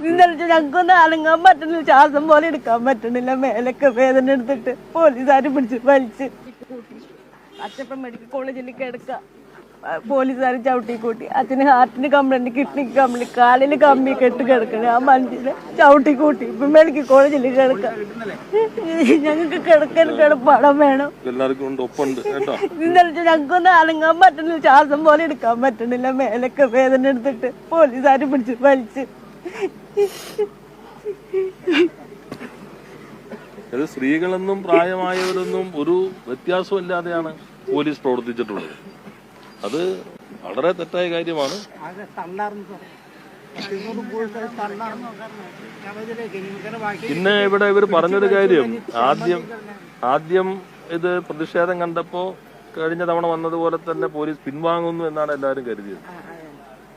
ഇന്നലെ ഞങ്ങൾക്കൊന്നും അനങ്ങാൻ പറ്റുന്നില്ല, ശ്വാസം പോലെ എടുക്കാൻ പറ്റണില്ല, മേലൊക്കെ വേദന എടുത്തിട്ട് പോലീസുകാർ പിടിച്ച് വലിച്ച്. അച്ഛപ്പം മെഡിക്കൽ കോളേജിൽ കിടക്കാം, പോലീസുകാർ ചവിട്ടി കൂട്ടി. അച്ഛന് ഹാർട്ടിന് കംപ്ലൈന്റ്, കിഡ്നിക്ക് കംപ്ലൈന്റ്, കാലിന് കമ്പി കെട്ട് കിടക്കണേ. ആ മനുഷ്യനെ ചവിട്ടി കൂട്ടി ഇപ്പൊ മെഡിക്കൽ കോളേജിൽ കിടക്കാം. ഞങ്ങൾക്ക് കിടപ്പാടം വേണം. ഇന്നലെ ഞങ്ങൾക്കൊന്നും അനങ്ങാൻ പറ്റുന്നില്ല, ശ്വാസം പോലെ എടുക്കാൻ പറ്റണില്ല, മേലൊക്കെ വേദന എടുത്തിട്ട് പോലീസുകാർ പിടിച്ച് വലിച്ച്. സ്ത്രീകളെന്നും പ്രായമായവരെന്നും ഒരു വ്യത്യാസമില്ലാതെയാണ് പോലീസ് പ്രവർത്തിച്ചിട്ടുള്ളത്. അത് വളരെ തെറ്റായ കാര്യമാണ്. പിന്നെ ഇവിടെ ഇവർ പറഞ്ഞൊരു കാര്യം, ആദ്യം ഇത് പ്രതിഷേധം കണ്ടപ്പോ കഴിഞ്ഞ തവണ വന്നതുപോലെ തന്നെ പോലീസ് പിൻവാങ്ങുന്നു എന്നാണ് എല്ലാവരും കരുതിയത്.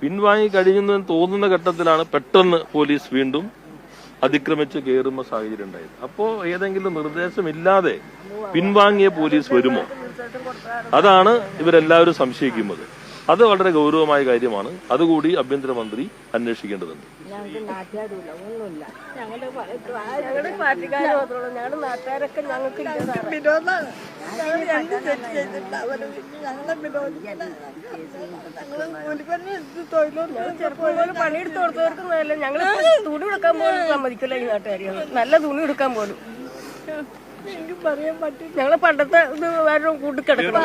പിൻവാങ്ങി കഴിയുന്നു എന്ന് തോന്നുന്ന ഘട്ടത്തിലാണ് പെട്ടെന്ന് പോലീസ് വീണ്ടും അതിക്രമിച്ച് കയറുന്ന സാഹചര്യം ഉണ്ടായത്. അപ്പോ ഏതെങ്കിലും നിർദ്ദേശമില്ലാതെ പിൻവാങ്ങിയ പോലീസ് വരുമോ? അതാണ് ഇവരെല്ലാവരും സംശയിക്കുന്നത്. അത് വളരെ ഗൗരവമായ കാര്യമാണ്. അതുകൂടി ആഭ്യന്തരമന്ത്രി അന്വേഷിക്കേണ്ടതുണ്ട്. പണിയെടുത്ത് കൊടുത്തവർക്ക് ഞങ്ങള് തുണി എടുക്കാൻ പോലും സമ്മതിക്കില്ല ഈ നാട്ടുകാരികൾ. നല്ല തുണി എടുക്കാൻ പോലും എനിക്ക് പറയാൻ പറ്റും. ഞങ്ങള് പണ്ടത്തെ ഇത് വേറെ കൂട്ടിക്കിടക്കണം.